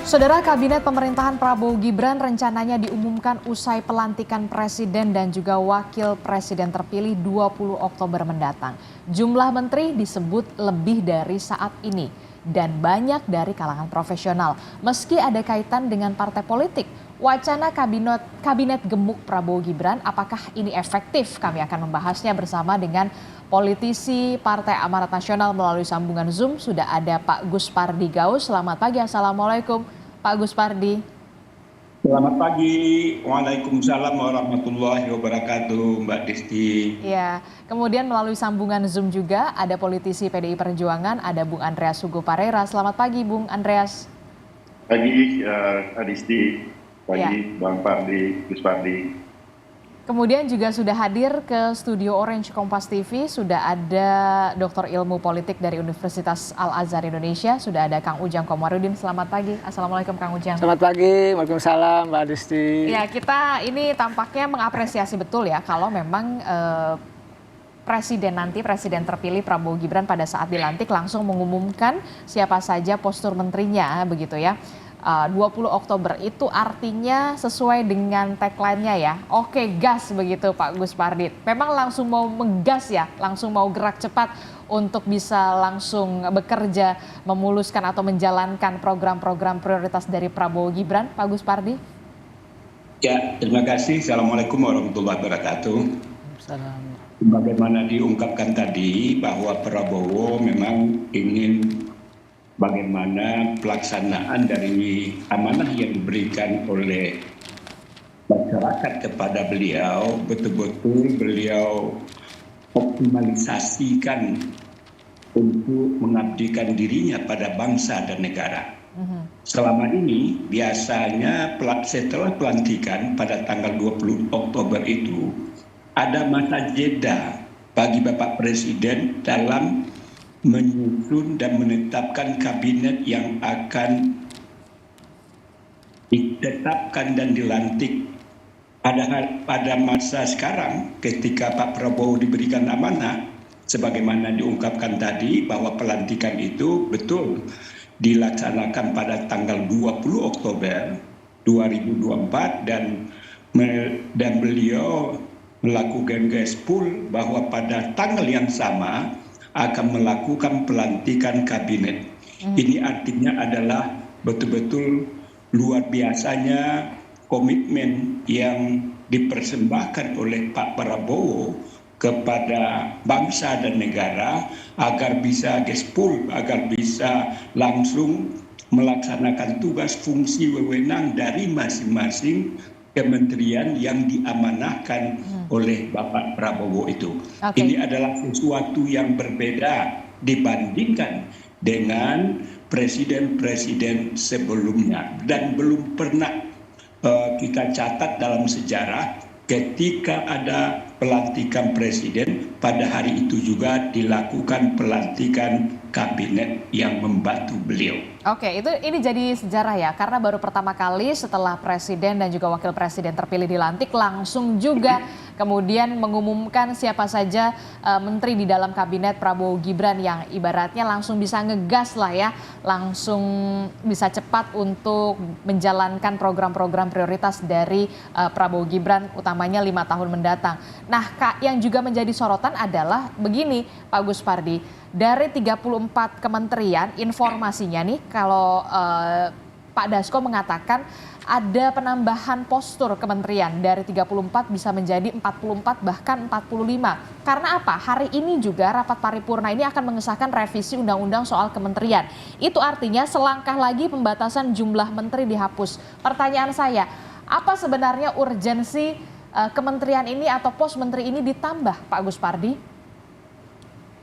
Saudara, Kabinet Pemerintahan Prabowo Gibran rencananya diumumkan usai pelantikan Presiden dan juga Wakil Presiden terpilih 20 Oktober mendatang. Jumlah menteri disebut lebih dari saat ini dan banyak dari kalangan profesional. Meski ada kaitan dengan partai politik, wacana kabinet gemuk Prabowo Gibran, apakah ini efektif? Kami akan membahasnya bersama dengan politisi Partai Amanat Nasional melalui sambungan Zoom. Sudah ada Pak Gus Pardi Gaus. Selamat pagi, Assalamualaikum Pak Gus Pardi. Selamat pagi, Waalaikumsalam warahmatullahi wabarakatuh, Mbak Desti. Ya, kemudian melalui sambungan Zoom juga ada politisi PDI Perjuangan, ada Bung Andreas Hugo Parera. Selamat pagi, Bung Andreas. Pagi, Adisti. Pagi, Bang Pardi, Gus Pardi. Kemudian juga sudah hadir ke studio Orange Kompas TV, sudah ada Dr. Ilmu Politik dari Universitas Al-Azhar Indonesia, sudah ada Kang Ujang Komarudin. Selamat pagi, Assalamualaikum Kang Ujang. Selamat pagi, Waalaikumsalam Mbak Adisti. Ya, kita ini tampaknya mengapresiasi betul ya kalau memang Presiden terpilih Prabowo Gibran pada saat dilantik langsung mengumumkan siapa saja postur menterinya begitu ya. 20 Oktober itu artinya sesuai dengan tagline-nya ya. Oke, gas begitu Pak Gus Pardi. Memang langsung mau menggas ya, langsung mau gerak cepat untuk bisa langsung bekerja memuluskan atau menjalankan program-program prioritas dari Prabowo Gibran, Pak Gus Pardi. Ya, terima kasih. Assalamualaikum warahmatullahi wabarakatuh. Salam. Bagaimana diungkapkan tadi bahwa Prabowo memang ingin bagaimana pelaksanaan dari amanah yang diberikan oleh masyarakat kepada beliau, betul-betul beliau optimalisasikan untuk mengabdikan dirinya pada bangsa dan negara. Selama ini biasanya setelah pelantikan pada tanggal 20 Oktober itu ada masa jeda bagi Bapak Presiden dalam menyusun dan menetapkan kabinet yang akan ditetapkan dan dilantik. Pada masa sekarang ketika Pak Prabowo diberikan amanah, sebagaimana diungkapkan tadi bahwa pelantikan itu betul dilaksanakan pada tanggal 20 Oktober 2024 dan beliau melakukan gaspol bahwa pada tanggal yang sama akan melakukan pelantikan kabinet. Ini artinya adalah betul-betul luar biasanya komitmen yang dipersembahkan oleh Pak Prabowo kepada bangsa dan negara agar bisa gaspol, agar bisa langsung melaksanakan tugas fungsi wewenang dari masing-masing kementerian yang diamanahkan oleh Bapak Prabowo itu. Ini adalah sesuatu yang berbeda dibandingkan dengan presiden-presiden sebelumnya. Dan belum pernah kita catat dalam sejarah ketika ada pelantikan presiden, pada hari itu juga dilakukan pelantikan kabinet yang membantu beliau. Oke, ini jadi sejarah ya, karena baru pertama kali setelah presiden dan juga wakil presiden terpilih dilantik langsung juga kemudian mengumumkan siapa saja menteri di dalam kabinet Prabowo Gibran yang ibaratnya langsung bisa ngegas lah ya, langsung bisa cepat untuk menjalankan program-program prioritas dari Prabowo Gibran utamanya 5 tahun mendatang. Nah, yang juga menjadi sorotan adalah begini Pak Gus Pardi, dari 34 kementerian informasinya nih kalau Pak Dasko mengatakan ada penambahan postur kementerian dari 34 bisa menjadi 44 bahkan 45. Karena apa? Hari ini juga rapat paripurna ini akan mengesahkan revisi undang-undang soal kementerian. Itu artinya selangkah lagi pembatasan jumlah menteri dihapus. Pertanyaan saya, apa sebenarnya urgensi kementerian ini atau pos menteri ini ditambah Pak Gus Pardi?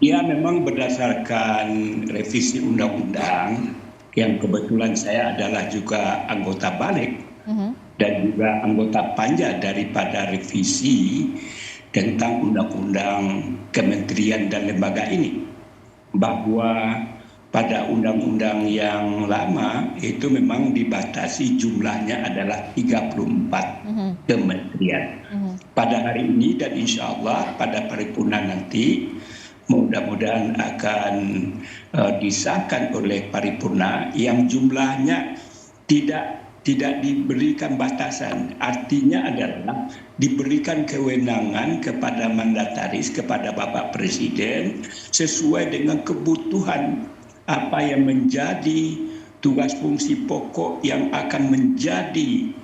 Ya, memang berdasarkan revisi undang-undang yang kebetulan saya adalah juga anggota balik dan juga anggota panja daripada revisi tentang undang-undang kementerian dan lembaga ini, bahwa pada undang-undang yang lama itu memang dibatasi jumlahnya adalah 34 kementerian. Pada hari ini dan insya Allah pada paripurna nanti mudah-mudahan akan disahkan oleh paripurna yang jumlahnya tidak diberikan batasan. Artinya adalah diberikan kewenangan kepada mandataris, kepada Bapak Presiden sesuai dengan kebutuhan apa yang menjadi tugas fungsi pokok yang akan menjadi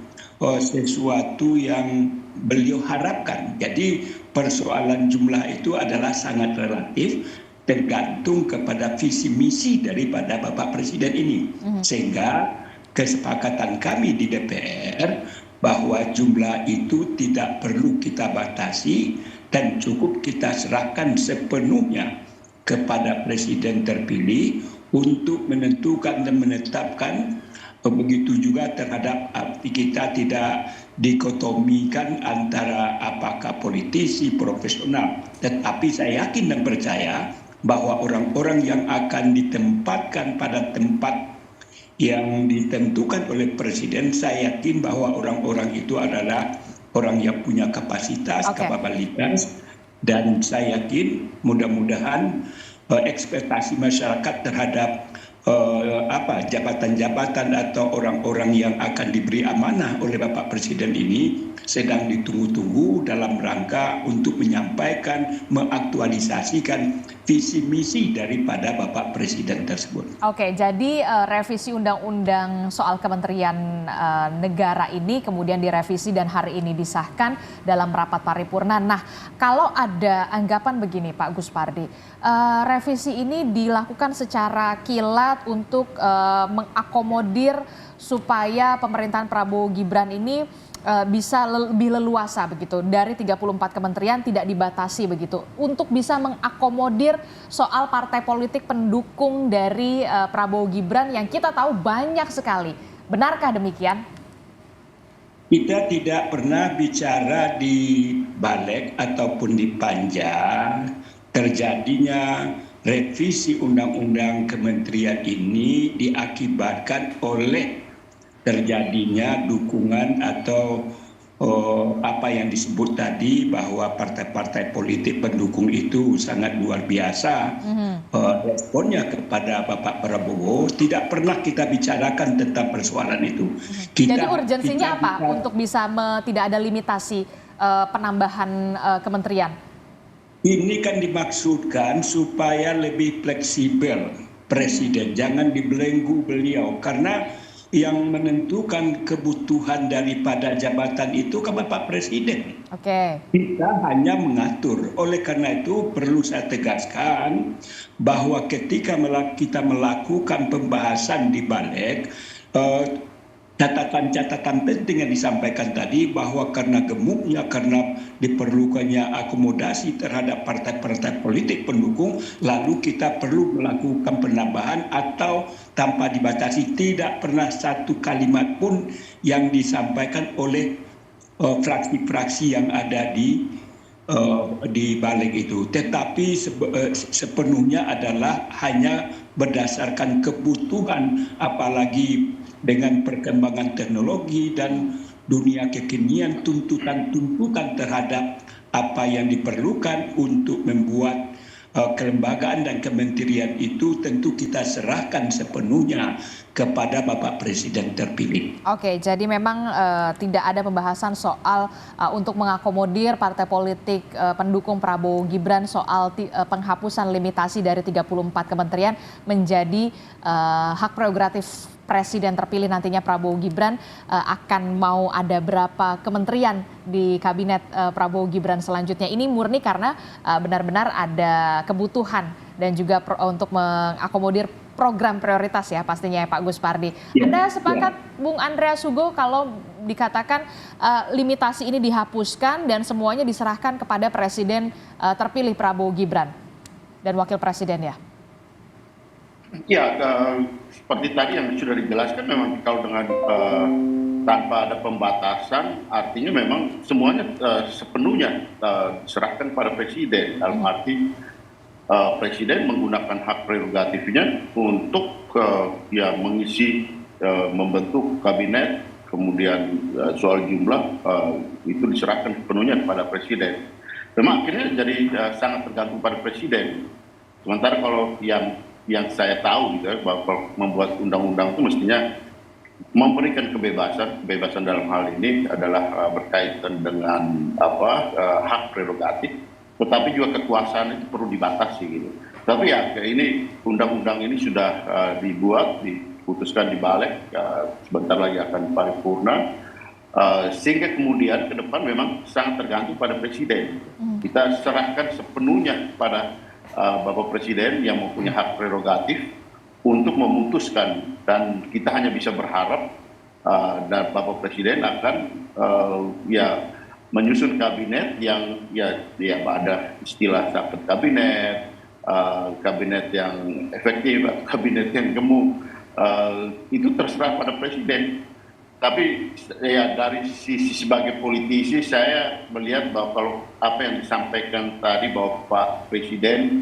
sesuatu yang beliau harapkan. Jadi persoalan jumlah itu adalah sangat relatif, tergantung kepada visi misi daripada Bapak Presiden ini. Sehingga kesepakatan kami di DPR bahwa jumlah itu tidak perlu kita batasi dan cukup kita serahkan sepenuhnya kepada Presiden terpilih untuk menentukan dan menetapkan. Begitu juga terhadap kita tidak dikotomikan antara apakah politisi, profesional. Tetapi saya yakin dan percaya bahwa orang-orang yang akan ditempatkan pada tempat yang ditentukan oleh Presiden, saya yakin bahwa orang-orang itu adalah orang yang punya kapasitas, kapabilitas, dan saya yakin mudah-mudahan ekspektasi masyarakat terhadap jabatan-jabatan atau orang-orang yang akan diberi amanah oleh Bapak Presiden ini sedang ditunggu-tunggu dalam rangka untuk menyampaikan, mengaktualisasikan visi misi daripada Bapak Presiden tersebut. Oke, jadi revisi undang-undang soal kementerian negara ini kemudian direvisi dan hari ini disahkan dalam rapat paripurna. Nah, kalau ada anggapan begini Pak Guspardi, revisi ini dilakukan secara kilat untuk mengakomodir supaya pemerintahan Prabowo Gibran ini bisa lebih leluasa begitu, dari 34 kementerian tidak dibatasi begitu, untuk bisa mengakomodir soal partai politik pendukung dari Prabowo Gibran yang kita tahu banyak sekali. Benarkah demikian? Kita tidak pernah bicara di Balik ataupun di Panja terjadinya revisi undang-undang kementerian ini diakibatkan oleh terjadinya dukungan atau apa yang disebut tadi bahwa partai-partai politik pendukung itu sangat luar biasa. Responnya kepada Bapak Prabowo tidak pernah kita bicarakan tentang persoalan itu. Jadi urgensinya apa untuk bisa tidak ada limitasi penambahan kementerian? Ini kan dimaksudkan supaya lebih fleksibel Presiden, jangan dibelenggu beliau, karena yang menentukan kebutuhan daripada jabatan itu kan Bapak Presiden. Kita hanya mengatur. Oleh karena itu perlu saya tegaskan bahwa ketika kita melakukan pembahasan di Balik, catatan-catatan penting yang disampaikan tadi bahwa karena gemuknya, karena diperlukannya akomodasi terhadap partai-partai politik pendukung, lalu kita perlu melakukan penambahan atau tanpa dibatasi. Tidak pernah satu kalimat pun yang disampaikan oleh fraksi-fraksi yang ada di Balik itu. Tetapi sepenuhnya adalah hanya berdasarkan kebutuhan, apalagi dengan perkembangan teknologi dan dunia kekinian, tuntutan terhadap apa yang diperlukan untuk membuat kelembagaan dan kementerian itu tentu kita serahkan sepenuhnya kepada Bapak Presiden terpilih. Oke, jadi memang tidak ada pembahasan soal untuk mengakomodir partai politik pendukung Prabowo Gibran soal penghapusan limitasi dari 34 kementerian menjadi hak prerogatif Presiden terpilih nantinya Prabowo Gibran. Akan mau ada berapa kementerian di kabinet Prabowo Gibran selanjutnya. Ini murni karena benar-benar ada kebutuhan dan juga untuk mengakomodir program prioritas ya pastinya ya Pak Guspardi. Anda sepakat Bung Andreas Hugo kalau dikatakan limitasi ini dihapuskan dan semuanya diserahkan kepada Presiden terpilih Prabowo Gibran dan Wakil Presiden ya? Ya, seperti tadi yang sudah dijelaskan, memang kalau dengan tanpa ada pembatasan, artinya memang semuanya sepenuhnya diserahkan pada Presiden. Dalam arti Presiden menggunakan hak prerogatifnya untuk mengisi, membentuk kabinet, kemudian soal jumlah itu diserahkan sepenuhnya kepada Presiden. Memang akhirnya jadi sangat tergantung pada Presiden. Sementara kalau yang saya tahu gitu ya, bahwa membuat undang-undang itu mestinya memberikan kebebasan dalam hal ini adalah berkaitan dengan hak prerogatif, tetapi juga kekuasaan itu perlu dibatasi gitu. Tapi ya ini undang-undang ini sudah diputuskan di balik, sebentar lagi akan paripurna, sehingga kemudian ke depan memang sangat tergantung pada presiden. Kita serahkan sepenuhnya pada Bapak Presiden yang mempunyai hak prerogatif untuk memutuskan, dan kita hanya bisa berharap dan Bapak Presiden akan menyusun kabinet yang ada istilah sakit kabinet, kabinet yang efektif atau kabinet yang gemuk, itu terserah pada Presiden. Tapi ya dari sisi sebagai politisi saya melihat bahwa kalau apa yang disampaikan tadi bahwa Pak Presiden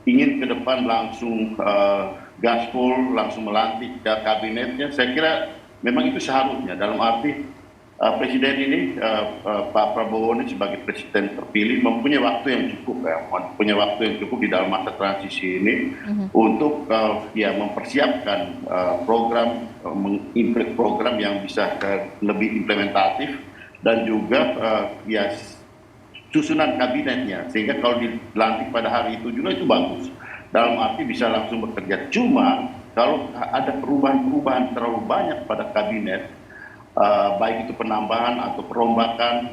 ingin ke depan langsung gaspol, langsung melantik kabinetnya, saya kira memang itu seharusnya, dalam arti Presiden ini, Pak Prabowo ini sebagai Presiden terpilih mempunyai waktu yang cukup di dalam masa transisi ini untuk mempersiapkan program yang bisa lebih implementatif dan juga susunan kabinetnya, sehingga kalau dilantik pada hari itu juga itu bagus, dalam arti bisa langsung bekerja. Cuma kalau ada perubahan terlalu banyak pada kabinet, baik itu penambahan atau perombakan,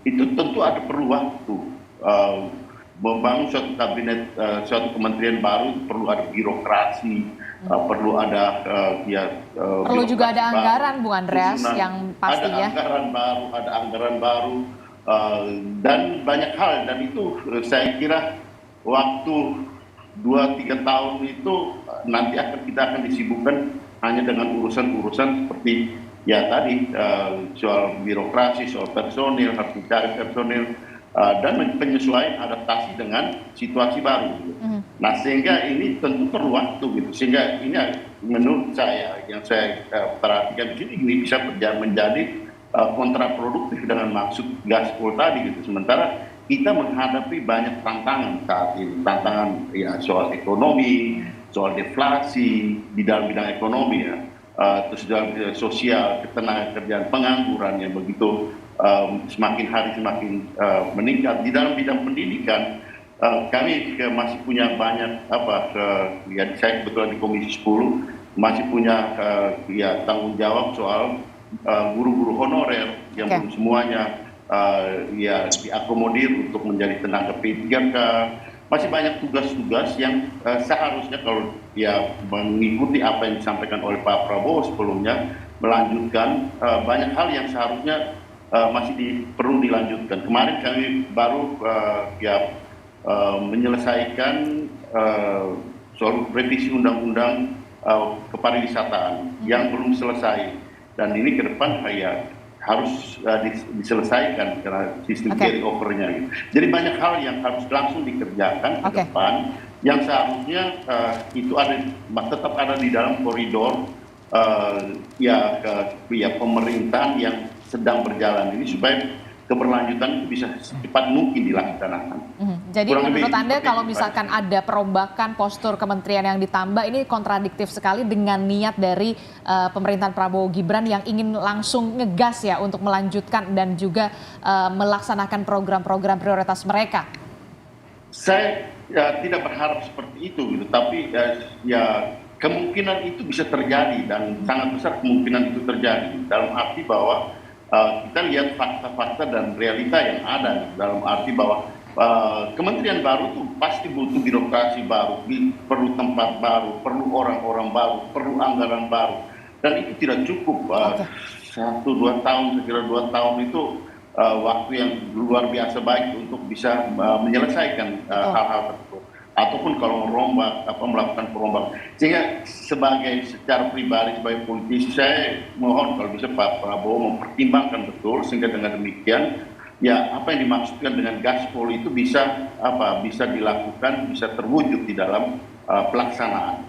itu tentu ada perlu waktu. Membangun suatu kabinet, suatu kementerian baru perlu ada birokrasi, perlu ada perlu juga ada anggaran, Bung Andreas, yang pastinya. Ada anggaran baru, dan banyak hal, dan itu saya kira waktu 2-3 tahun itu nanti kita akan disibukkan hanya dengan urusan-urusan seperti tadi, soal birokrasi, soal personil, harus mencari personil, dan penyesuaian adaptasi dengan situasi baru. Nah, sehingga ini tentu perlu waktu gitu. Sehingga ini menurut saya, yang saya perhatikan di sini, ini bisa menjadi kontraproduktif dengan maksud gaspol tadi gitu. Sementara kita menghadapi banyak tantangan saat ini, tantangan soal ekonomi, soal deflasi di dalam bidang ekonomi terus dalam bidang sosial, ketenagakerjaan, pengangguran yang begitu semakin hari semakin meningkat. Di dalam bidang pendidikan kami masih punya banyak saya kebetulan di Komisi 10 masih punya tanggung jawab soal guru-guru honorer yang belum semuanya diakomodir untuk menjadi tenaga P3K. Masih banyak tugas-tugas yang seharusnya kalau mengikuti apa yang disampaikan oleh Pak Prabowo sebelumnya, melanjutkan banyak hal yang seharusnya masih perlu dilanjutkan. Kemarin kami baru menyelesaikan soal revisi undang-undang kepariwisataan yang belum selesai, dan ini ke depan harus diselesaikan karena sistem carry over-nya gitu. Jadi banyak hal yang harus langsung dikerjakan ke depan, yang seharusnya itu tetap ada di dalam koridor pemerintahan yang sedang berjalan ini, supaya keberlanjutan itu bisa secepat mungkin dilaksanakan. Jadi menurut Anda kalau misalkan ada perombakan postur kementerian yang ditambah, ini kontradiktif sekali dengan niat dari pemerintahan Prabowo Gibran yang ingin langsung ngegas untuk melanjutkan dan juga melaksanakan program-program prioritas mereka. Saya tidak berharap seperti itu gitu, tapi kemungkinan itu bisa terjadi, dan sangat besar kemungkinan itu terjadi, dalam arti bahwa kita lihat fakta-fakta dan realita yang ada, dalam arti bahwa kementerian baru itu pasti butuh birokrasi baru, perlu tempat baru, perlu orang-orang baru, perlu anggaran baru, dan itu tidak cukup. 1-2 tahun, saya kira 2 tahun itu waktu yang luar biasa baik untuk bisa menyelesaikan hal-hal tersebut, ataupun kalau melakukan perombakan. Sehingga secara pribadi, sebagai politisi, saya mohon kalau bisa Pak Prabowo mempertimbangkan betul, sehingga dengan demikian apa yang dimaksudkan dengan gaspol itu bisa dilakukan, bisa terwujud di dalam pelaksanaan.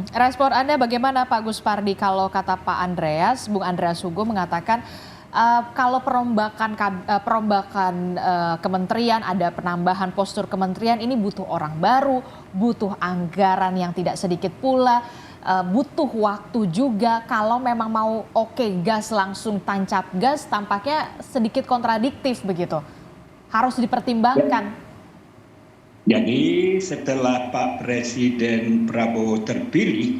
Respon Anda bagaimana, Pak Gus Pardi, kalau kata Pak Andreas, Bung Andreas Hugo mengatakan kalau perombakan kementerian, ada penambahan postur kementerian, ini butuh orang baru, butuh anggaran yang tidak sedikit pula. butuh waktu juga. Kalau memang mau oke gas langsung tancap gas, tampaknya sedikit kontradiktif begitu. Harus dipertimbangkan. Jadi setelah Pak Presiden Prabowo terpilih,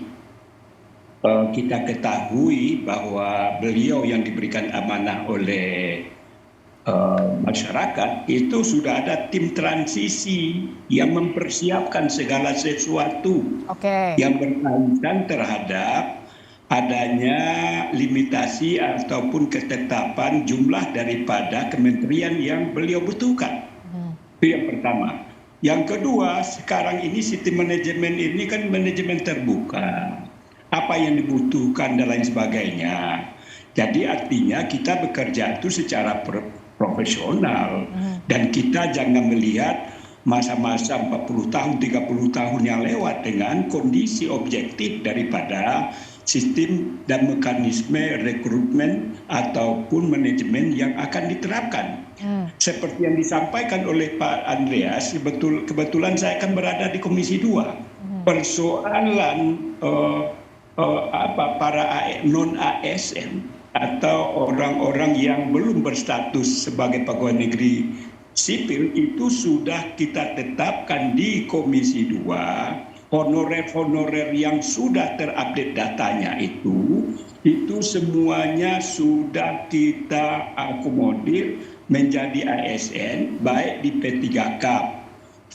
kita ketahui bahwa beliau yang diberikan amanah oleh masyarakat itu sudah ada tim transisi yang mempersiapkan segala sesuatu yang berkaitan terhadap adanya limitasi ataupun ketetapan jumlah daripada kementerian yang beliau butuhkan. Itu yang pertama. Yang kedua, sekarang ini sistem manajemen ini kan manajemen terbuka. Apa yang dibutuhkan dan lain sebagainya. Jadi artinya kita bekerja itu secara profesional dan kita jangan melihat masa-masa 40 tahun, 30 tahun yang lewat dengan kondisi objektif daripada sistem dan mekanisme rekrutmen ataupun manajemen yang akan diterapkan. Seperti yang disampaikan oleh Pak Andreas, kebetulan saya akan berada di Komisi 2. Persoalan para non ASN atau orang-orang yang belum berstatus sebagai pegawai negeri sipil itu sudah kita tetapkan di Komisi 2. Honorer-honorer yang sudah terupdate datanya itu semuanya sudah kita akomodir menjadi ASN baik di P3K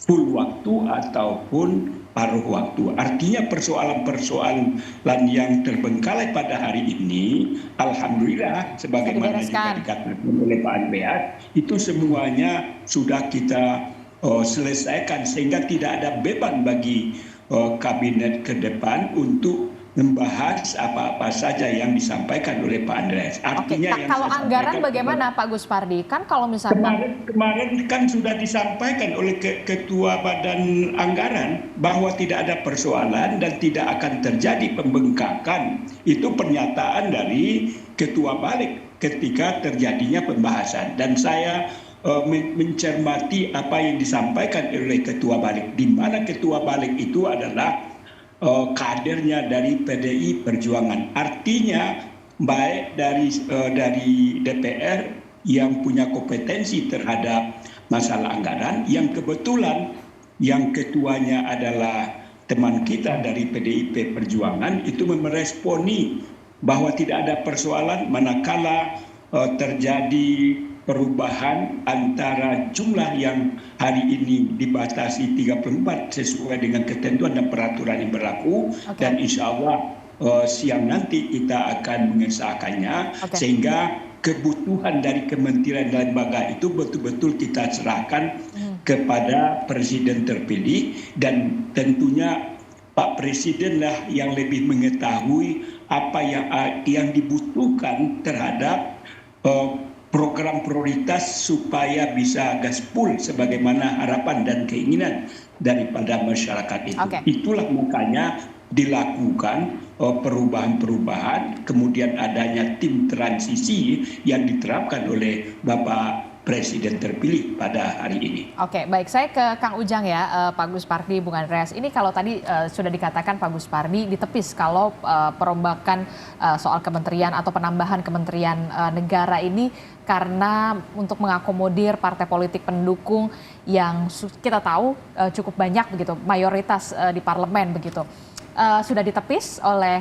full waktu ataupun paruh waktu. Artinya persoalan-persoalan yang terbengkalai pada hari ini, alhamdulillah sebagaimana juga dikatakan oleh Pak Andreas, itu semuanya sudah kita selesaikan sehingga tidak ada beban bagi kabinet ke depan untuk membahas apa-apa saja yang disampaikan oleh Pak Andreas. Artinya yang kalau anggaran bagaimana Pak Gus Pardi? Kan kalau misalkan kemarin kan sudah disampaikan oleh Ketua Badan Anggaran bahwa tidak ada persoalan dan tidak akan terjadi pembengkakan. Itu pernyataan dari Ketua Balik ketika terjadinya pembahasan. Dan saya mencermati apa yang disampaikan oleh Ketua Balik, di mana Ketua Balik itu adalah kadernya dari PDI Perjuangan. Artinya baik dari DPR yang punya kompetensi terhadap masalah anggaran, yang kebetulan yang ketuanya adalah teman kita dari PDIP Perjuangan, itu meresponi bahwa tidak ada persoalan manakala terjadi perubahan antara jumlah yang hari ini dibatasi 34 sesuai dengan ketentuan dan peraturan yang berlaku, dan insya Allah siang nanti kita akan mengesahkannya sehingga kebutuhan dari kementerian dan lembaga itu betul-betul kita serahkan kepada Presiden terpilih, dan tentunya Pak Presiden lah yang lebih mengetahui apa yang dibutuhkan terhadap program prioritas supaya bisa gaspol sebagaimana harapan dan keinginan daripada masyarakat itu. Itulah makanya dilakukan perubahan-perubahan, kemudian adanya tim transisi yang diterapkan oleh Bapak Presiden terpilih pada hari ini. Oke, baik. Saya ke Kang Ujang ya, Pak Gus Pardi, Bung Andreas. Ini kalau tadi sudah dikatakan Pak Gus Pardi ditepis kalau perombakan soal kementerian atau penambahan kementerian negara ini karena untuk mengakomodir partai politik pendukung yang kita tahu cukup banyak begitu, mayoritas di parlemen begitu. Sudah ditepis oleh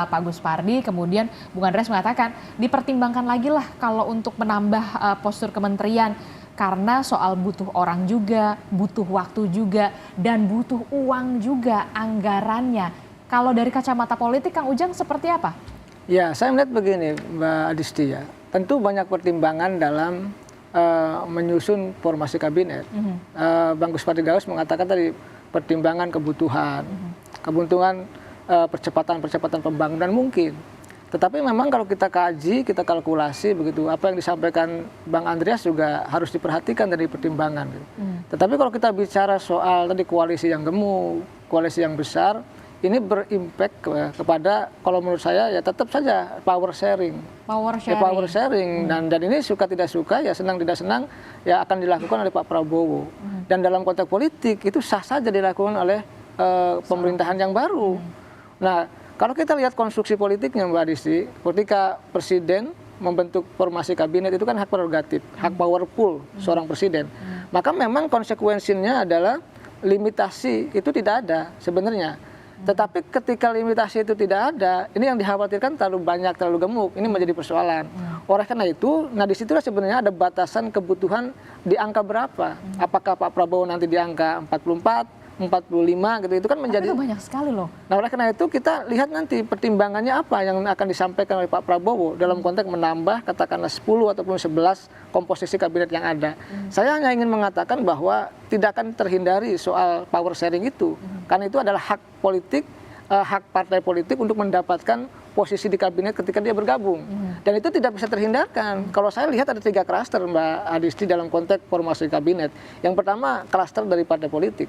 Pak Gus Pardi, kemudian Bung Andreas mengatakan dipertimbangkan lagi lah kalau untuk menambah postur kementerian karena soal butuh orang juga, butuh waktu juga, dan butuh uang juga anggarannya. Kalau dari kacamata politik, Kang Ujang seperti apa? Ya, saya melihat begini Mbak Adisti ya, tentu banyak pertimbangan dalam menyusun formasi kabinet. Bang Gus Pardi Gaus mengatakan tadi pertimbangan kebutuhan, kebutuhan percepatan pembangunan mungkin. Tetapi memang kalau kita kaji, kita kalkulasi begitu, apa yang disampaikan Bang Andreas juga harus diperhatikan dari pertimbangan. Gitu. Tetapi kalau kita bicara soal tadi koalisi yang gemuk, koalisi yang besar, ini berimpact kepada, kalau menurut saya ya tetap saja power sharing. Power sharing. Dan ini suka tidak suka, ya senang tidak senang, ya akan dilakukan oleh Pak Prabowo. Dan dalam konteks politik itu sah saja dilakukan oleh pemerintahan yang baru. Nah, Kalau kita lihat konstruksi politiknya Mbak Adisti, ketika presiden membentuk formasi kabinet itu kan hak prerogatif, hak powerful seorang presiden. Maka memang konsekuensinya adalah limitasi itu tidak ada sebenarnya. Tetapi ketika limitasi itu tidak ada, ini yang dikhawatirkan terlalu banyak, terlalu gemuk, ini menjadi persoalan. Oleh karena itu, nah disitulah sebenarnya ada batasan kebutuhan di angka berapa. Apakah Pak Prabowo nanti di angka 44, 45 gitu, itu kan menjadi... Tapi itu banyak sekali loh. Nah oleh karena itu kita lihat nanti pertimbangannya apa yang akan disampaikan oleh Pak Prabowo dalam konteks menambah katakanlah 10 ataupun 11 komposisi kabinet yang ada. Saya hanya ingin mengatakan bahwa tidak akan terhindari soal power sharing itu. Karena itu adalah hak politik, hak partai politik untuk mendapatkan posisi di kabinet ketika dia bergabung. Dan itu tidak bisa terhindarkan. Kalau saya lihat ada 3 klaster Mbak Adisti dalam konteks formasi kabinet. Yang pertama klaster dari partai politik.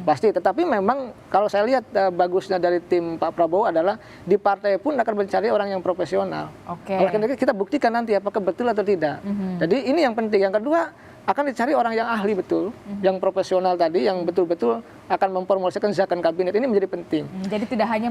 Pasti, tetapi memang kalau saya lihat bagusnya dari tim Pak Prabowo adalah di partai pun akan mencari orang yang profesional. Oleh karena itu kita buktikan nanti apakah betul atau tidak. Jadi ini yang penting. Yang kedua akan dicari orang yang ahli betul, yang profesional tadi, yang betul-betul akan memformulasikan zakat kabinet, ini menjadi penting. Jadi tidak hanya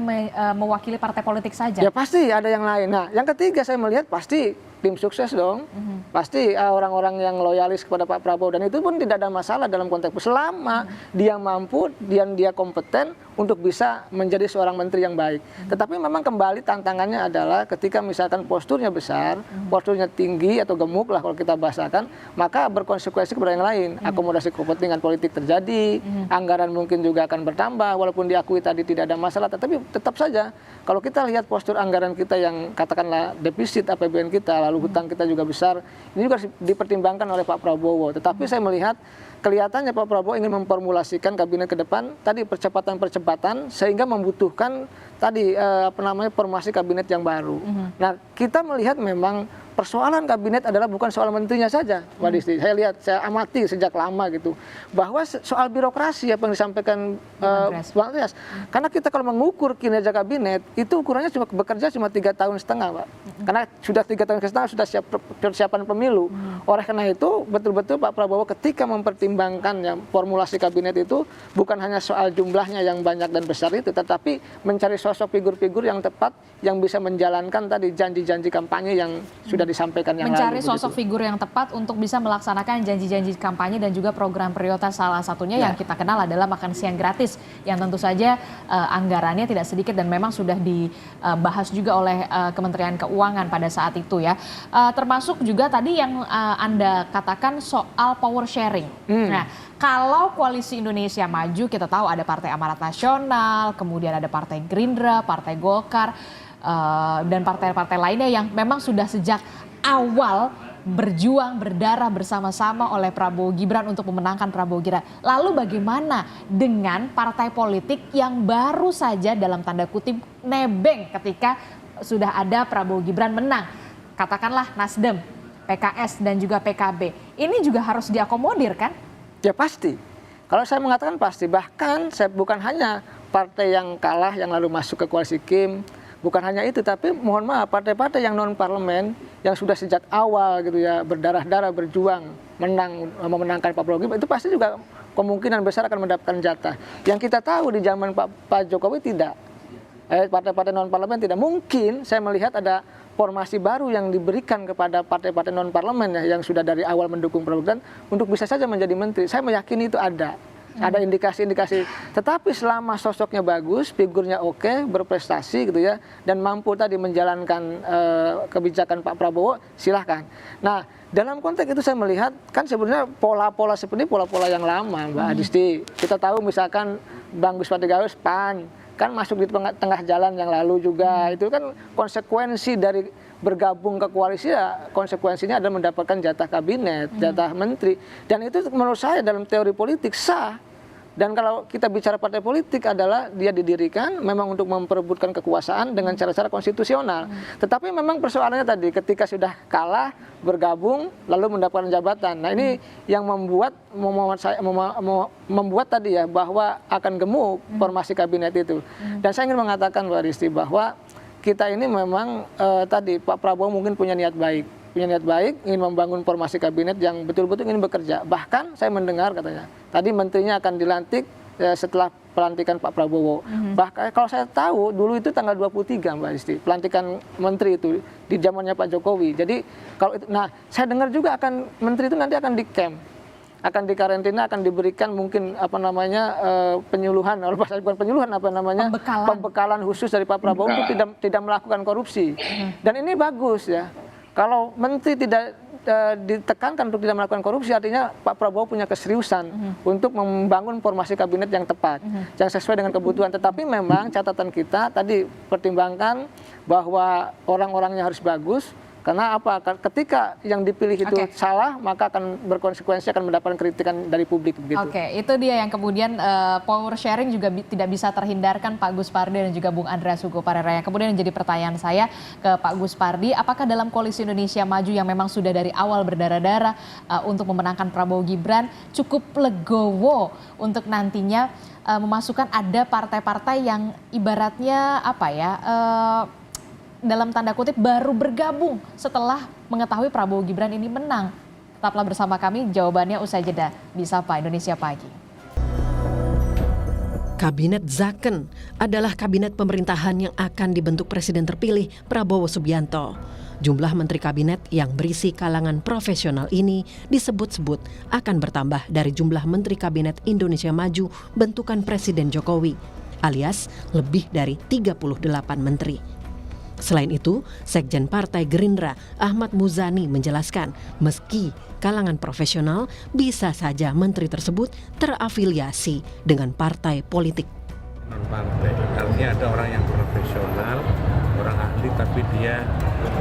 mewakili partai politik saja. Ya pasti ada yang lain. Nah yang ketiga saya melihat pasti tim sukses dong. Pasti orang-orang yang loyalis kepada Pak Prabowo, dan itu pun tidak ada masalah dalam konteks selama dia mampu dan dia kompeten untuk bisa menjadi seorang menteri yang baik. Tetapi memang kembali tantangannya adalah ketika misalkan posturnya besar, posturnya tinggi atau gemuk lah kalau kita bahasakan, maka berkonsekuensi kepada yang lain. Akomodasi kepentingan politik terjadi, anggaran mungkin juga akan bertambah, walaupun diakui tadi tidak ada masalah, tetapi tetap saja kalau kita lihat postur anggaran kita yang katakanlah defisit APBN kita, lalu hutang kita juga besar, ini juga dipertimbangkan oleh Pak Prabowo. Tetapi saya melihat kelihatannya Pak Prabowo ingin memformulasikan kabinet ke depan tadi percepatan sehingga membutuhkan tadi formasi kabinet yang baru. Nah kita melihat memang persoalan kabinet adalah bukan soal menterinya saja, Mbak Disti. Saya amati sejak lama gitu, bahwa soal birokrasi apa yang disampaikan Bang Andreas. Karena kita kalau mengukur kinerja kabinet itu ukurannya cuma bekerja cuma 3,5 tahun, Pak. Karena sudah 3,5 tahun sudah siap persiapan pemilu. Oleh karena itu betul-betul Pak Prabowo ketika mempertimbangkan ya, formulasi kabinet itu bukan hanya soal jumlahnya yang banyak dan besar itu, tetapi mencari sosok figur-figur yang tepat yang bisa menjalankan tadi janji-janji kampanye yang sudah disampaikan yang mencari lalu. Sosok figur yang tepat untuk bisa melaksanakan janji-janji kampanye dan juga program prioritas, salah satunya yang kita kenal adalah makan siang gratis yang tentu saja anggarannya tidak sedikit dan memang sudah dibahas juga oleh Kementerian Keuangan pada saat itu ya. Termasuk juga tadi yang Anda katakan soal power sharing. Nah, kalau Koalisi Indonesia Maju kita tahu ada Partai Amanat Nasional, kemudian ada Partai Gerindra, Partai Golkar, dan partai-partai lainnya yang memang sudah sejak awal berjuang berdarah bersama-sama oleh Prabowo Gibran untuk memenangkan Prabowo Gibran. Lalu bagaimana dengan partai politik yang baru saja dalam tanda kutip nebeng ketika sudah ada Prabowo Gibran menang? Katakanlah Nasdem, PKS dan juga PKB. Ini juga harus diakomodir kan? Ya pasti. Kalau saya mengatakan pasti, bahkan saya bukan hanya partai yang kalah yang lalu masuk ke koalisi Kim, bukan hanya itu, tapi mohon maaf partai-partai yang non parlemen yang sudah sejak awal gitu ya berdarah-darah berjuang memenangkan Pak Prabowo Gibran itu pasti juga kemungkinan besar akan mendapatkan jatah. Yang kita tahu di zaman Pak Jokowi tidak. Partai-partai non parlemen tidak. Mungkin saya melihat ada formasi baru yang diberikan kepada partai-partai non parlemen ya, yang sudah dari awal mendukung Prabowo Gibran untuk bisa saja menjadi menteri. Saya meyakini itu ada. Ada indikasi-indikasi, tetapi selama sosoknya bagus, figurnya oke, berprestasi gitu ya, dan mampu tadi menjalankan kebijakan Pak Prabowo, silahkan. Nah, dalam konteks itu saya melihat kan sebenarnya pola-pola seperti pola-pola yang lama, Mbak Adisti. Kita tahu misalkan Bang Gus Patigawes PAN kan masuk di tengah jalan yang lalu juga, itu kan konsekuensi dari bergabung ke koalisi ya, konsekuensinya adalah mendapatkan jatah kabinet, jatah menteri, dan itu menurut saya dalam teori politik sah. Dan kalau kita bicara partai politik adalah dia didirikan memang untuk memperebutkan kekuasaan dengan cara-cara konstitusional. Tetapi memang persoalannya tadi ketika sudah kalah bergabung lalu mendapatkan jabatan. Nah ini yang membuat tadi ya bahwa akan gemuk formasi kabinet itu. Dan saya ingin mengatakan Mbak Risti bahwa kita ini memang tadi Pak Prabowo mungkin punya niat baik, ingin membangun formasi kabinet yang betul-betul ingin bekerja. Bahkan saya mendengar katanya, tadi menterinya akan dilantik setelah pelantikan Pak Prabowo. Bahkan kalau saya tahu dulu itu tanggal 23 Mbak Isti, pelantikan menteri itu di zamannya Pak Jokowi. Jadi kalau itu, nah saya dengar juga akan menteri itu nanti akan di camp, akan dikarantina, akan diberikan mungkin penyuluhan, bukan penyuluhan pembekalan khusus dari Pak Prabowo untuk tidak melakukan korupsi. Dan ini bagus ya. Kalau menteri tidak ditekankan untuk tidak melakukan korupsi, artinya Pak Prabowo punya keseriusan untuk membangun formasi kabinet yang tepat, yang sesuai dengan kebutuhan. Tetapi memang catatan kita tadi pertimbangkan bahwa orang-orangnya harus bagus. Karena apa? Ketika yang dipilih itu salah, maka akan berkonsekuensi, akan mendapatkan kritikan dari publik begitu. Oke, itu dia yang kemudian power sharing juga tidak bisa terhindarkan Pak Gus Pardi dan juga Bung Andreas Hugo Parera. Kemudian yang jadi pertanyaan saya ke Pak Gus Pardi, apakah dalam koalisi Indonesia Maju yang memang sudah dari awal berdarah-darah untuk memenangkan Prabowo Gibran cukup legowo untuk nantinya memasukkan ada partai-partai yang ibaratnya dalam tanda kutip baru bergabung setelah mengetahui Prabowo Gibran ini menang? Tetaplah bersama kami, jawabannya usai jeda di Sapa Indonesia Pagi. Kabinet Zaken adalah kabinet pemerintahan yang akan dibentuk Presiden terpilih Prabowo Subianto. Jumlah menteri kabinet yang berisi kalangan profesional ini disebut-sebut akan bertambah dari jumlah menteri kabinet Indonesia Maju bentukan Presiden Jokowi, alias lebih dari 38 menteri. Selain itu, Sekjen Partai Gerindra Ahmad Muzani menjelaskan meski kalangan profesional bisa saja menteri tersebut terafiliasi dengan partai politik. Non-partai, artinya ada orang yang profesional, orang ahli tapi dia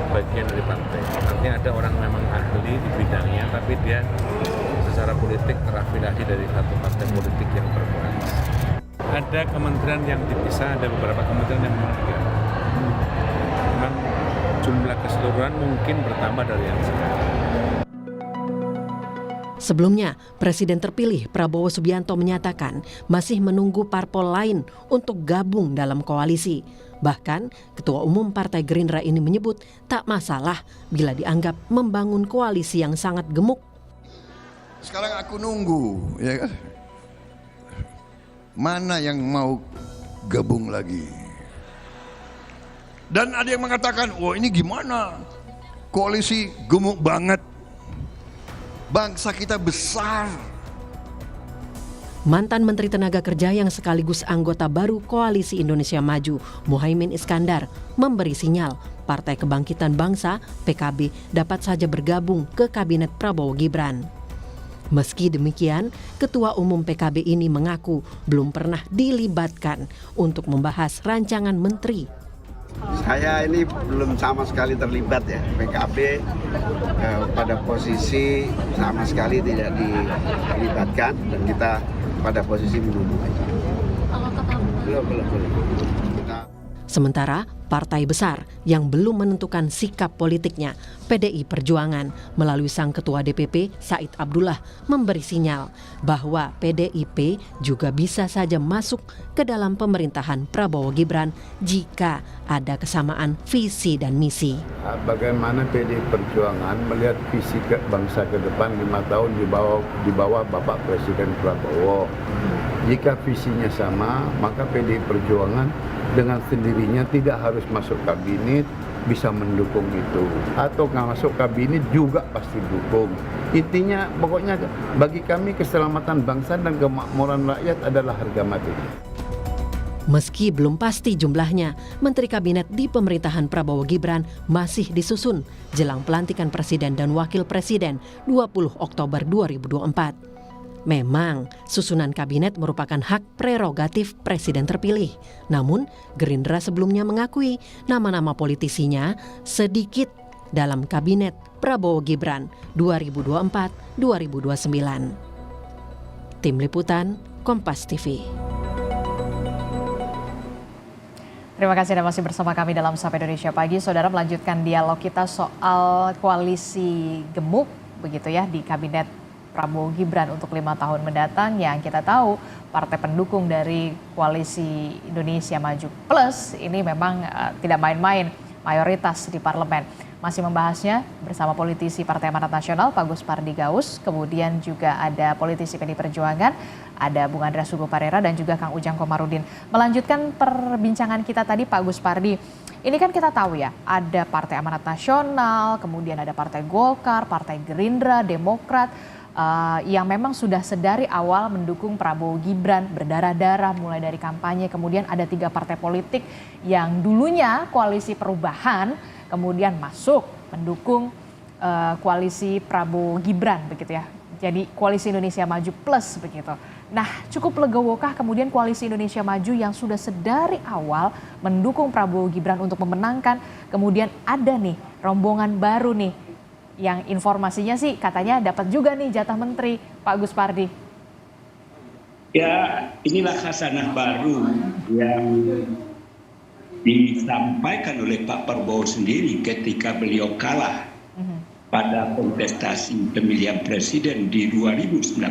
bagian dari partai. Artinya ada orang memang ahli di bidangnya tapi dia secara politik terafiliasi dari satu partai politik yang berkoalisi. Ada kementerian yang dipisah, ada beberapa kementerian yang memang tidak. Memang jumlah keseluruhan mungkin bertambah dari yang sekarang. Sebelumnya, Presiden terpilih Prabowo Subianto menyatakan masih menunggu parpol lain untuk gabung dalam koalisi. Bahkan, Ketua Umum Partai Gerindra ini menyebut tak masalah bila dianggap membangun koalisi yang sangat gemuk. Sekarang aku nunggu, ya kan? Mana yang mau gabung lagi? Dan ada yang mengatakan, wah ini gimana? Koalisi gemuk banget. Bangsa kita besar. Mantan Menteri Tenaga Kerja yang sekaligus anggota baru Koalisi Indonesia Maju, Muhaimin Iskandar, memberi sinyal Partai Kebangkitan Bangsa, PKB, dapat saja bergabung ke Kabinet Prabowo Gibran. Meski demikian, Ketua Umum PKB ini mengaku belum pernah dilibatkan untuk membahas rancangan menteri. Saya ini belum sama sekali terlibat ya, PKB pada posisi sama sekali tidak dilibatkan dan kita pada posisi menunggu aja. Belum. Sementara partai besar yang belum menentukan sikap politiknya, PDI Perjuangan melalui sang Ketua DPP Said Abdullah memberi sinyal bahwa PDIP juga bisa saja masuk ke dalam pemerintahan Prabowo Gibran jika ada kesamaan visi dan misi. Bagaimana PDI Perjuangan melihat visi bangsa ke depan 5 tahun di bawah Bapak Presiden Prabowo. Jika visinya sama, maka PDI Perjuangan dengan sendirinya tidak harus masuk kabinet, bisa mendukung itu. Atau nggak masuk kabinet juga pasti dukung. Intinya pokoknya bagi kami keselamatan bangsa dan kemakmuran rakyat adalah harga mati. Meski belum pasti jumlahnya, Menteri Kabinet di pemerintahan Prabowo Gibran masih disusun jelang pelantikan Presiden dan Wakil Presiden 20 Oktober 2024. Memang, susunan kabinet merupakan hak prerogatif Presiden terpilih. Namun, Gerindra sebelumnya mengakui nama-nama politisinya sedikit dalam kabinet Prabowo Gibran 2024-2029. Tim Liputan, Kompas TV. Terima kasih Anda masih bersama kami dalam Sapa Indonesia Pagi. Saudara, melanjutkan dialog kita soal koalisi gemuk begitu ya di kabinet Prabowo Gibran untuk 5 tahun mendatang, yang kita tahu partai pendukung dari Koalisi Indonesia Maju Plus ini memang tidak main-main. mayoritas di parlemen. Masih membahasnya bersama politisi Partai Amanat Nasional Pak Gus Pardi Gaus, kemudian juga ada politisi PD Perjuangan, ada Bung Andreas Hugo Parera dan juga Kang Ujang Komarudin. Melanjutkan perbincangan kita tadi Pak Gus Pardi, ini kan kita tahu ya, ada Partai Amanat Nasional, kemudian ada Partai Golkar, Partai Gerindra, Demokrat, yang memang sudah sedari awal mendukung Prabowo Gibran berdarah-darah mulai dari kampanye. Kemudian ada 3 partai politik yang dulunya koalisi perubahan kemudian masuk mendukung koalisi Prabowo Gibran begitu ya. Jadi koalisi Indonesia Maju Plus begitu. Nah, cukup legawokah kemudian koalisi Indonesia Maju yang sudah sedari awal mendukung Prabowo Gibran untuk memenangkan, kemudian ada nih rombongan baru nih yang informasinya sih katanya dapat juga nih jatah menteri, Pak Gus Pardi. Ya, inilah khasanah baru yang disampaikan oleh Pak Prabowo sendiri ketika beliau kalah pada kontestasi pemilihan presiden di 2019,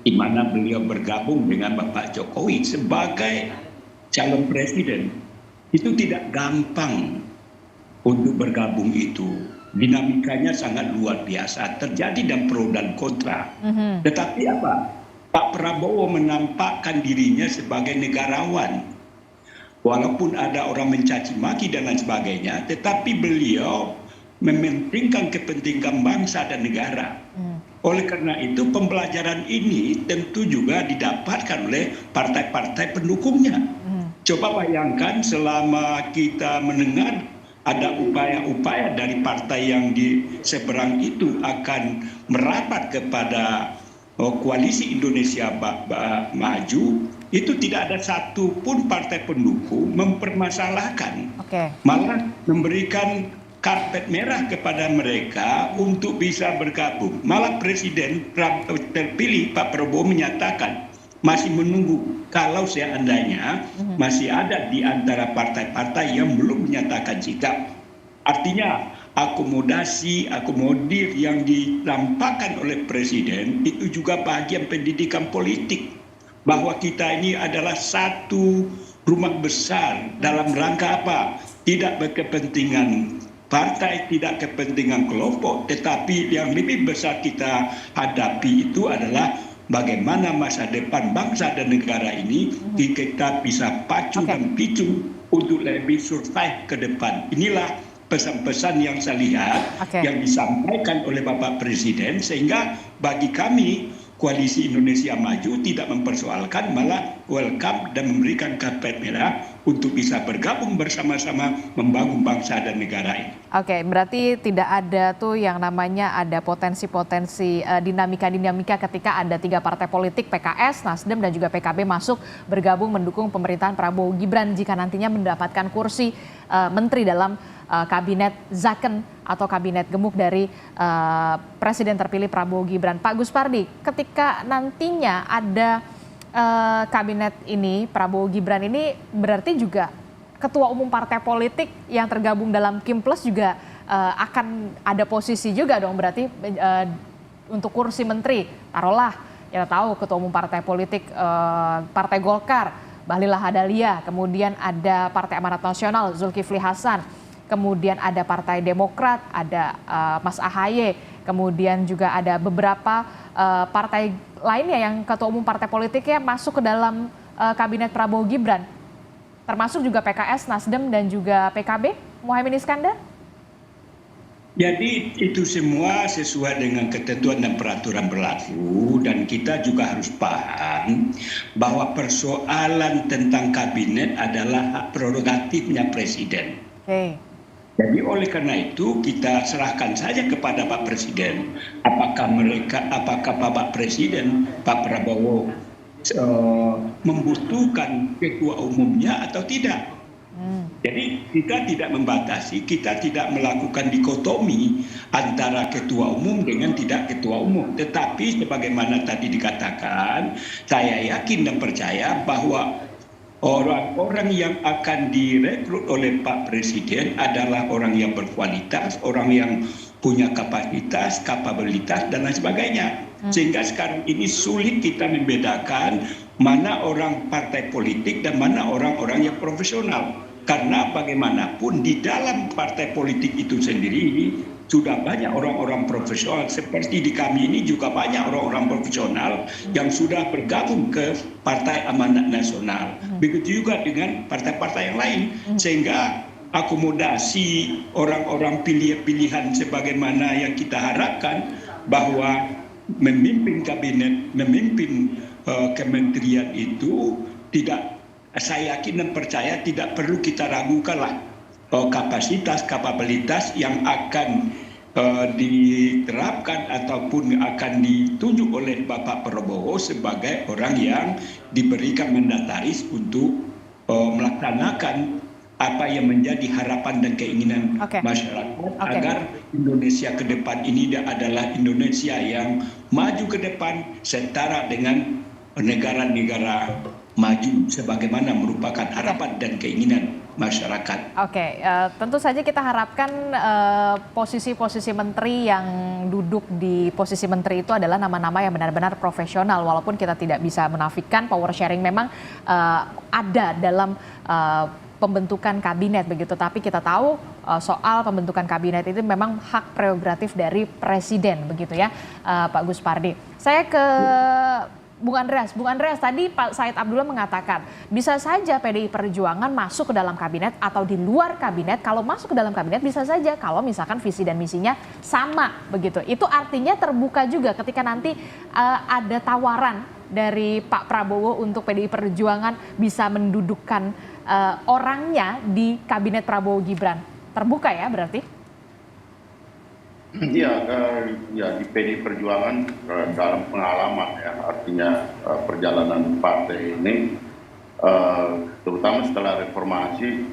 di mana beliau bergabung dengan Bapak Jokowi sebagai calon presiden. Itu tidak gampang untuk bergabung itu. Dinamikanya sangat luar biasa, terjadi dan pro dan kontra. Tetapi apa? Pak Prabowo menampakkan dirinya sebagai negarawan. Walaupun ada orang mencaci maki dan lain sebagainya, tetapi beliau mementingkan kepentingan bangsa dan negara. Oleh karena itu pembelajaran ini tentu juga didapatkan oleh partai-partai pendukungnya. Coba bayangkan selama kita mendengar ada upaya-upaya dari partai yang di seberang itu akan merapat kepada koalisi Indonesia Maju, itu tidak ada satu pun partai pendukung mempermasalahkan, malah memberikan karpet merah kepada mereka untuk bisa bergabung. Malah Presiden terpilih Pak Prabowo menyatakan masih menunggu kalau seandainya masih ada di antara partai-partai yang belum menyatakan sikap. Artinya akomodir yang ditampakkan oleh Presiden itu juga bagian pendidikan politik. Bahwa kita ini adalah satu rumah besar dalam rangka apa? Tidak berkepentingan partai, tidak kepentingan kelompok, tetapi yang lebih besar kita hadapi itu adalah bagaimana masa depan bangsa dan negara ini kita bisa pacu dan picu untuk lebih survive ke depan. Inilah pesan-pesan yang saya lihat yang disampaikan oleh Bapak Presiden, sehingga bagi kami Koalisi Indonesia Maju tidak mempersoalkan, malah welcome dan memberikan karpet merah untuk bisa bergabung bersama-sama membangun bangsa dan negara ini. Oke, berarti tidak ada tuh yang namanya ada potensi-potensi dinamika-dinamika ketika ada 3 partai politik PKS, Nasdem dan juga PKB masuk bergabung mendukung pemerintahan Prabowo Gibran jika nantinya mendapatkan kursi menteri dalam kabinet Zaken atau kabinet gemuk dari Presiden terpilih Prabowo Gibran. Pak Gus Pardi, ketika nantinya ada kabinet ini Prabowo Gibran ini berarti juga ketua umum partai politik yang tergabung dalam Kim Plus juga akan ada posisi juga dong berarti untuk kursi menteri. Taruhlah kita tahu ketua umum partai politik Partai Golkar Bahlil Lahadalia, kemudian ada Partai Amanat Nasional Zulkifli Hasan, kemudian ada Partai Demokrat, ada Mas AHY, kemudian juga ada beberapa partai lainnya yang ketua umum partai politiknya masuk ke dalam kabinet Prabowo Gibran, termasuk juga PKS, Nasdem dan juga PKB, Muhaimin Iskandar. Jadi itu semua sesuai dengan ketentuan dan peraturan berlaku, dan kita juga harus paham bahwa persoalan tentang kabinet adalah hak prerogatifnya Presiden. Jadi oleh karena itu kita serahkan saja kepada Pak Presiden, apakah Bapak Presiden Pak Prabowo membutuhkan ketua umumnya atau tidak. Jadi kita tidak membatasi, kita tidak melakukan dikotomi antara ketua umum dengan tidak ketua umum. Tetapi sebagaimana tadi dikatakan, saya yakin dan percaya bahwa orang-orang yang akan direkrut oleh Pak Presiden adalah orang yang berkualitas, orang yang punya kapasitas, kapabilitas, dan lain sebagainya. Sehingga sekarang ini sulit kita membedakan mana orang partai politik dan mana orang-orang yang profesional. Karena bagaimanapun di dalam partai politik itu sendiri sudah banyak orang-orang profesional, seperti di kami ini juga banyak orang-orang profesional yang sudah bergabung ke Partai Amanat Nasional. Begitu juga dengan partai-partai yang lain, sehingga akomodasi orang-orang pilihan sebagaimana yang kita harapkan, bahwa memimpin kabinet, memimpin kementerian itu tidak, saya yakin dan percaya tidak perlu kita ragukanlah kapasitas, kapabilitas yang akan diterapkan ataupun akan ditunjuk oleh Bapak Prabowo sebagai orang yang diberikan mandataris untuk melaksanakan apa yang menjadi harapan dan keinginan masyarakat agar Indonesia ke depan ini adalah Indonesia yang maju ke depan setara dengan negara-negara maju sebagaimana merupakan harapan dan keinginan masyarakat. Tentu saja kita harapkan posisi-posisi menteri yang duduk di posisi menteri itu adalah nama-nama yang benar-benar profesional, walaupun kita tidak bisa menafikan power sharing memang ada dalam pembentukan kabinet begitu, tapi kita tahu soal pembentukan kabinet itu memang hak prerogatif dari presiden begitu ya, Pak Gus Pardi. Saya ke Bung Andreas, tadi Pak Said Abdullah mengatakan bisa saja PDI Perjuangan masuk ke dalam kabinet atau di luar kabinet. Kalau masuk ke dalam kabinet bisa saja kalau misalkan visi dan misinya sama begitu. Itu artinya terbuka juga ketika nanti ada tawaran dari Pak Prabowo untuk PDI Perjuangan bisa mendudukkan orangnya di kabinet Prabowo Gibran. Terbuka ya berarti? Ya di PDI Perjuangan dalam pengalaman ya, artinya perjalanan partai ini terutama setelah reformasi,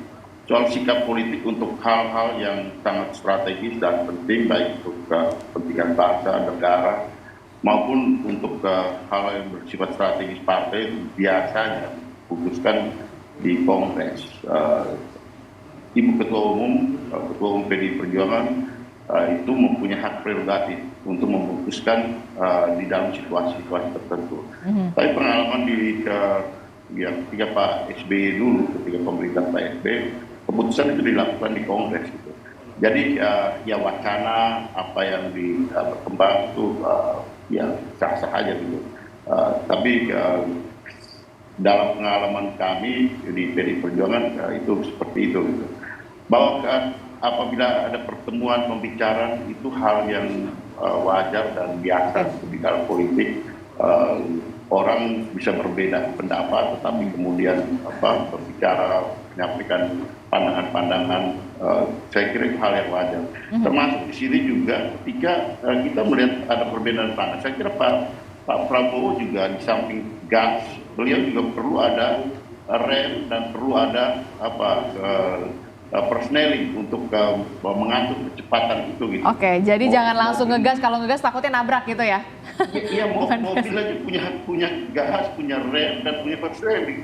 soal sikap politik untuk hal-hal yang sangat strategis dan penting baik untuk kepentingan bangsa, negara maupun untuk hal yang bersifat strategis partai biasanya putuskan di Kongres. Ibu Ketua Umum PDI Perjuangan itu mempunyai hak prerogatif untuk memutuskan di dalam situasi-situasi tertentu. Tapi pengalaman ketika Pak SBY dulu, ketika pemerintah Pak SBY, keputusan itu dilakukan di Kongres. Gitu. Jadi ya wacana apa yang berkembang itu ya sah-sah aja gitu. Tapi dalam pengalaman kami di PDI Perjuangan itu seperti itu. Gitu. Bahwa apabila ada pertemuan pembicaraan itu hal yang wajar dan biasa di dalam politik. Orang bisa berbeda pendapat, tetapi kemudian berbicara, menyampaikan pandangan-pandangan, saya kira itu hal yang wajar. Termasuk di sini juga ketika kita melihat ada perbedaan pandangan, saya kira Pak Prabowo juga di samping gas, beliau juga perlu ada rem dan perlu ada persneling untuk mengatur kecepatan itu gitu. Jadi jangan langsung ngegas, kalau ngegas takutnya nabrak gitu ya. Iya, mobil aja punya gas, punya rem dan punya persneling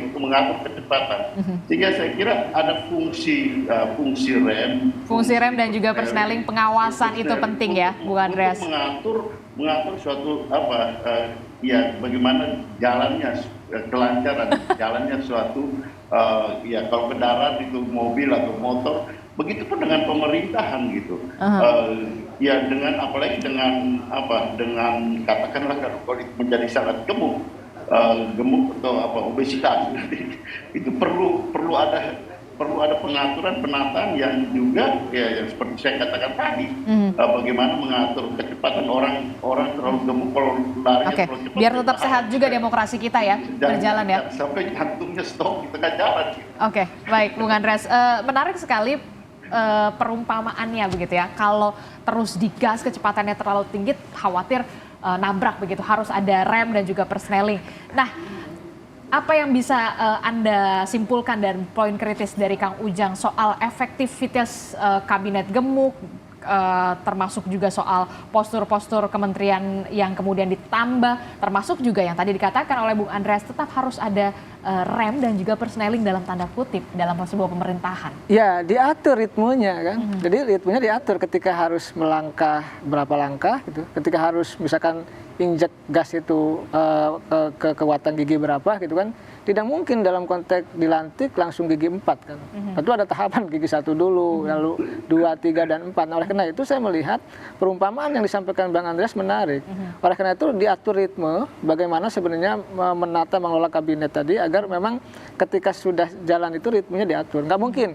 untuk mengatur kecepatan. Sehingga saya kira ada fungsi rem dan juga persneling pengawasan itu penting ya, Bung Andreas. Untuk mengatur suatu bagaimana jalannya kelancaran jalannya suatu kalau kendaraan itu mobil atau motor, begitupun dengan pemerintahan gitu. Dengan apalagi dengan katakanlah kalau itu menjadi sangat gemuk atau obesitas, itu perlu ada pengaturan penataan yang juga yang seperti saya katakan tadi, bagaimana mengatur kecepatan orang terlalu gemuk kalau larinya terlalu cepat. Biar tetap sehat juga demokrasi kita ya, berjalan ya. Sampai jantungnya stop di tengah jalan. Baik, Bung Andreas, menarik sekali perumpamaannya begitu ya. Kalau terus digas kecepatannya terlalu tinggi, khawatir nabrak begitu. Harus ada rem dan juga persneling. Nah, apa yang bisa Anda simpulkan dan poin kritis dari Kang Ujang soal efektivitas kabinet gemuk, termasuk juga soal postur-postur kementerian yang kemudian ditambah, termasuk juga yang tadi dikatakan oleh Bung Andreas tetap harus ada rem dan juga persneling dalam tanda kutip dalam sebuah pemerintahan. Ya, diatur ritmenya kan. Jadi ritmenya diatur ketika harus melangkah berapa langkah gitu. Ketika harus misalkan injek gas itu ke kekuatan gigi berapa gitu kan. Tidak mungkin dalam konteks dilantik langsung gigi 4 kan. Tentu ada tahapan gigi 1 dulu, lalu 2, 3 dan 4. Nah, oleh karena itu saya melihat perumpamaan yang disampaikan Bang Andreas menarik. Oleh karena itu diatur ritme bagaimana sebenarnya menata mengelola kabinet tadi agar memang ketika sudah jalan itu ritmenya diatur. Nggak mungkin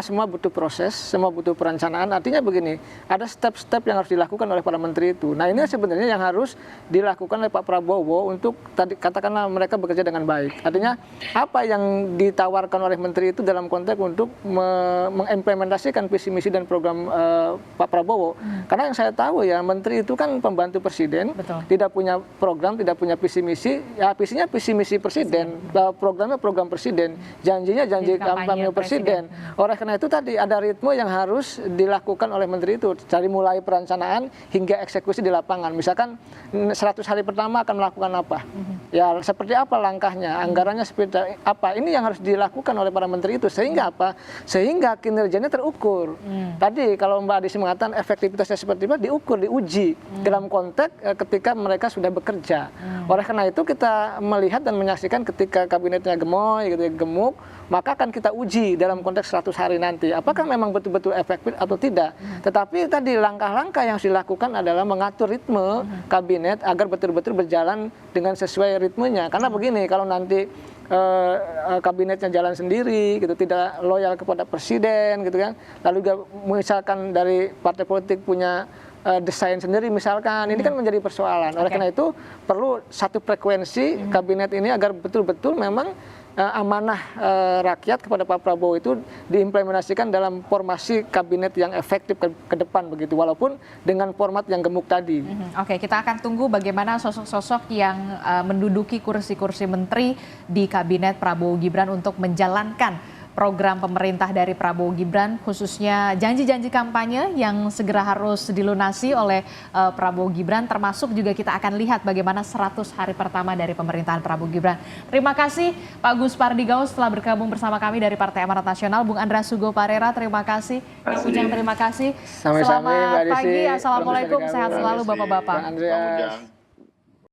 semua butuh proses, semua butuh perencanaan. Artinya begini, ada step-step yang harus dilakukan oleh para menteri itu. Nah, ini sebenarnya yang harus dilakukan oleh Pak Prabowo untuk tadi katakanlah mereka bekerja dengan baik. Artinya apa yang ditawarkan oleh menteri itu dalam konteks untuk mengimplementasikan visi misi dan program Pak Prabowo. Karena yang saya tahu ya menteri itu kan pembantu presiden, tidak punya program, tidak punya visi misi. Ya visinya visi misi presiden, programnya program presiden, janjinya janji kampanye presiden. Oleh karena itu tadi ada ritme yang harus dilakukan oleh menteri itu dari mulai perencanaan hingga eksekusi di lapangan. Misalkan 100 hari pertama akan melakukan apa? Ya seperti apa langkahnya, anggarannya seperti apa? Ini yang harus dilakukan oleh para menteri itu sehingga apa? Sehingga kinerjanya terukur. Tadi kalau Mbak Adisi mengatakan efektivitasnya seperti apa, diukur, diuji dalam konteks ketika mereka sudah bekerja. Oleh karena itu kita melihat dan menyaksikan ketika kabinetnya gemoy, gitu, gemuk, maka akan kita uji dalam konteks 100 hari nanti. Apakah memang betul-betul efektif atau tidak? Tetapi tadi langkah-langkah yang harus dilakukan adalah mengatur ritme kabinet agar betul-betul berjalan dengan sesuai ritmenya. Karena begini, kalau nanti kabinetnya jalan sendiri, gitu, tidak loyal kepada presiden, gitu kan. Lalu juga misalkan dari partai politik punya desain sendiri misalkan, ini kan menjadi persoalan. Oleh karena itu perlu satu frekuensi kabinet ini agar betul-betul memang amanah rakyat kepada Pak Prabowo itu diimplementasikan dalam formasi kabinet yang efektif ke depan begitu, walaupun dengan format yang gemuk tadi. Oke, kita akan tunggu bagaimana sosok-sosok yang menduduki kursi-kursi menteri di kabinet Prabowo Gibran untuk menjalankan program pemerintah dari Prabowo Gibran, khususnya janji-janji kampanye yang segera harus dilunasi oleh Prabowo Gibran, termasuk juga kita akan lihat bagaimana 100 hari pertama dari pemerintahan Prabowo Gibran. Terima kasih Pak Gus Pardigaus telah bergabung bersama kami dari Partai Amanat Nasional. Bung Andreas Hugo Parera, terima kasih. Kang Ujang, terima kasih. Selamat pagi, Assalamualaikum, sehat selalu Bapak-Bapak.